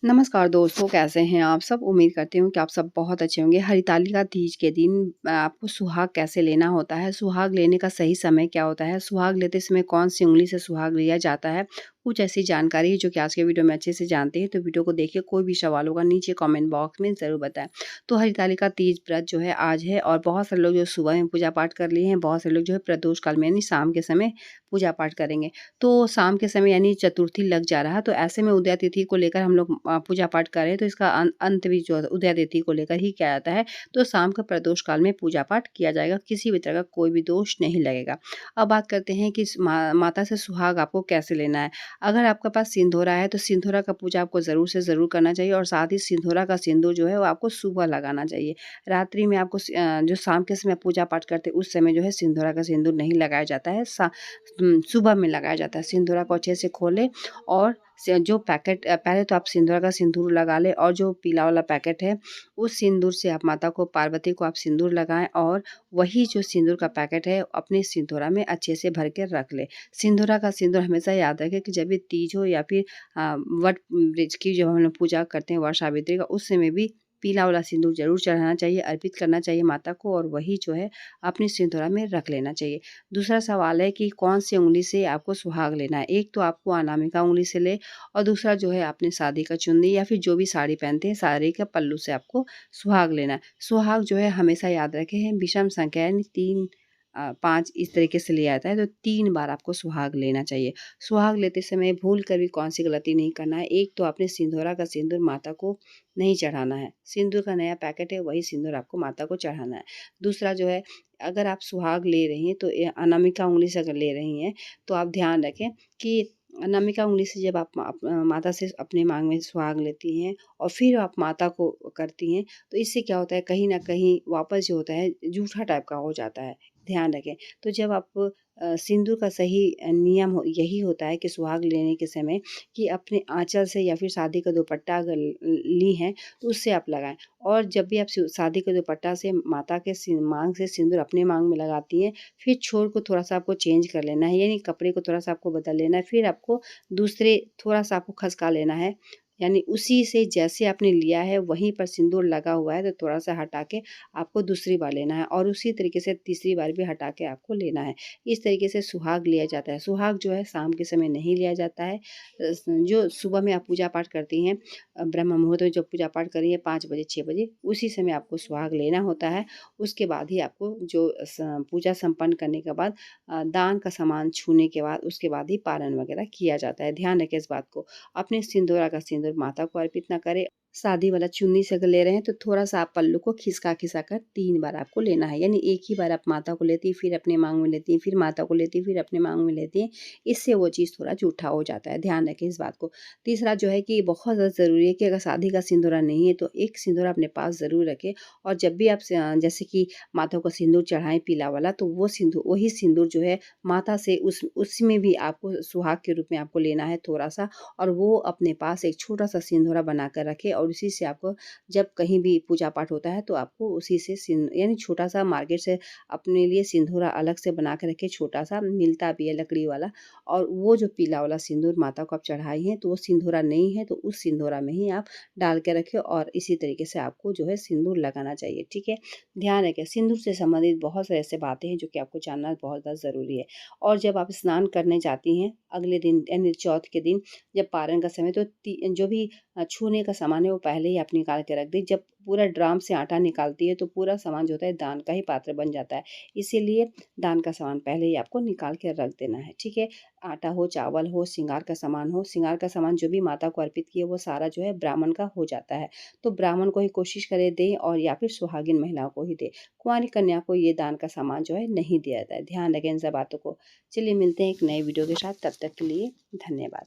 नमस्कार दोस्तों, कैसे हैं आप सब? उम्मीद करती हूँ कि आप सब बहुत अच्छे होंगे। हरितालिका तीज के दिन आपको सुहाग कैसे लेना होता है, सुहाग लेने का सही समय क्या होता है, सुहाग लेते समय कौन-सी उँगली से सुहाग लिया जाता है, कुछ ऐसी जानकारी है जो कि आज के वीडियो में अच्छे से जानते हैं, तो वीडियो को देखिए। कोई भी सवाल होगा नीचे कमेंट बॉक्स में ज़रूर बताएँ। तो हरितालिका तीज व्रत जो है आज है और बहुत सारे लोग जो सुबह में पूजा पाठ कर लिए हैं, बहुत सारे लोग जो है प्रदोष काल में यानी शाम के समय पूजा पाठ करेंगे। तो शाम के समय यानी चतुर्थी लग जा रहा है, तो ऐसे में उदया तिथि को लेकर हम लोग पूजा पाठ करें तो इसका अंत भी जो उदया तिथि को लेकर ही किया जाता है। तो शाम का प्रदोष काल में पूजा पाठ किया जाएगा, किसी भी तरह का कोई भी दोष नहीं लगेगा। अब बात करते हैं कि माता से सुहाग आपको कैसे लेना है। अगर आपके पास सिंदूरा है तो सिंदूरा का पूजा आपको ज़रूर से ज़रूर करना चाहिए और साथ ही सिंदूरा का सिंदूर जो है वो आपको सुबह लगाना चाहिए। रात्रि में आपको जो शाम के समय पूजा पाठ करते हैं उस समय जो है सिंदूरा का सिंदूर नहीं लगाया जाता है, सुबह में लगाया जाता है। सिंदूरा को अच्छे से खोलें और जो पैकेट पहले तो आप सिंदूरा का सिंदूर लगा लें और जो पीला वाला पैकेट है उस सिंदूर से आप माता को पार्वती को आप सिंदूर लगाएँ और वही जो सिंदूर का पैकेट है अपने सिंदूरा में अच्छे से भर के रख लें। सिंदूरा का सिंदूर हमेशा याद रखें कि जब भी तीज हो या फिर वट वृक्ष की जब हम लोग पूजा करते हैं वट सावित्री का, उस समय भी पीला वाला सिंदूर ज़रूर चढ़ाना चाहिए, अर्पित करना चाहिए माता को और वही जो है अपनी सिंदूरा में रख लेना चाहिए। दूसरा सवाल है कि कौन-सी उँगली से आपको सुहाग लेना है। एक तो आपको अनामिका उँगली से लें और दूसरा जो है अपनी शादी का चुन्नी या फिर जो भी साड़ी पहनते हैं, साड़ी का पल्लू से आपको सुहाग लेना है। सुहाग जो है हमेशा याद रखें विषम संख्या यानी 3 5 इस तरीके से लिया जाता है, तो 3 बार आपको सुहाग लेना चाहिए। सुहाग लेते समय भूल कर भी कौन-सी गलती नहीं करना है। एक तो आपने सिंदूरा का सिंदूर माता को नहीं चढ़ाना है। सिंदूर का नया पैकेट है, वही सिंदूर आपको माता को चढ़ाना है। दूसरा जो है अगर आप सुहाग ले रही हैं तो अनामिका उँगली से अगर ले रही हैं तो आप ध्यान रखें कि अनामिका उँगली से जब आप माता से अपने माँग में सुहाग लेती हैं और फिर आप माता को करती हैं, तो इससे क्या होता है कहीं न कहीं वापस जो होता है जूठा टाइप का हो जाता है, ध्यान रखें। तो जब आप सिंदूर का सही नियम यही होता है कि सुहाग लेने के समय कि अपने आँचल से या फिर शादी का दुपट्टा अगर ली हैं तो उससे आप लगाएँ और जब भी आप शादी के दुपट्टा से माता के माँग से सिंदूर अपने माँग में लगाती हैं, फिर छोर को थोड़ा-सा आपको चेंज कर लेना है, यानी कपड़े को थोड़ा-सा आपको बदल लेना है, फिर आपको दूसरे थोड़ा-सा आपको खसका लेना है, यानी उसी से जैसे आपने लिया है वहीं पर सिंदूर लगा हुआ है तो थोड़ा-सा हटा के आपको दूसरी बार लेना है और उसी तरीके से तीसरी बार भी हटा के आपको लेना है। इस तरीके से सुहाग लिया जाता है। सुहाग जो है शाम के समय नहीं लिया जाता है। जो सुबह में आप पूजा पाठ करती हैं ब्रह्म मुहूर्त में जब पूजा पाठ करेंगे 5 बजे 6 बजे उसी समय आपको सुहाग लेना होता है। उसके बाद ही आपको जो पूजा संपन्न करने के बाद दान का सामान छूने के बाद उसके बाद ही पारण वगैरह किया जाता है। ध्यान रखें इस बात को। अपने सिंदूरा का सिंदूर माता को अर्पित ना करें। शादी वाला चुन्नी से अगर ले रहे हैं तो थोड़ा-सा आप पल्लू को खिसका-खिसा कर 3 बार आपको लेना है। यानी एक ही बार आप माता को लेती, फिर अपने माँग में लेती, फिर माता को लेती, फिर अपने माँग में लेती हैं। इससे वो चीज़ थोड़ा जूठा हो जाता है, ध्यान रखें इस बात को। तीसरा जो है कि बहुत ज़्यादा ज़रूरी है कि अगर शादी का सिंदूरा नहीं है तो एक सिंदूरा अपने पास ज़रूर रखें और जब भी आप जैसे कि माता को सिंदूर चढ़ाएँ पीला वाला तो वो सिंदूर वही सिंदूर जो है माता से उसमें भी आपको सुहाग के रूप में आपको लेना है थोड़ा-सा और वो अपने पास एक छोटा-सा सिंदूरा बना कर रखें और उसी से आपको जब कहीं भी पूजा पाठ होता है तो आपको उसी से यानी छोटा-सा मार्केट से अपने लिए सिंदूरा अलग से बना के रखें, छोटा-सा मिलता भी है लकड़ी वाला और वो जो पीला वाला सिंदूर माता को आप चढ़ाई हैं तो वो सिंदूरा नहीं है तो उस सिंदूरा में ही आप डाल के रखें और इसी तरीके से आपको जो है सिंदूर लगाना चाहिए, ठीक है? ध्यान रखें सिंदूर से संबंधित बहुत से ऐसे बातें हैं जो कि आपको जानना बहुत ज़्यादा ज़रूरी है और जब आप स्नान करने जाती हैं अगले दिन यानी चौथ के दिन जब पारण का समय तो जो भी छूने का सामान है वो पहले ही आप निकाल के रख दें। जब पूरा ड्राम से आटा निकालती है तो पूरा सामान जो होता है दान का ही पात्र बन जाता है। इसीलिए दान का सामान पहले ही आपको निकाल के रख देना है, ठीक है? आटा हो, चावल हो, श्रृंगार का सामान हो, श्रृंगार का सामान जो भी माता को अर्पित किए वो सारा जो है ब्राह्मण का हो जाता है। तो ब्राह्मण को ही कोशिश करें दें और या फिर सुहागिन महिलाओं को ही दें। कुँवारी कन्या को ये दान का सामान जो है नहीं दिया जाता है। ध्यान रखें इन सब बातों को। चलिए मिलते हैं एक नए वीडियो के साथ, तब तक के लिए धन्यवाद।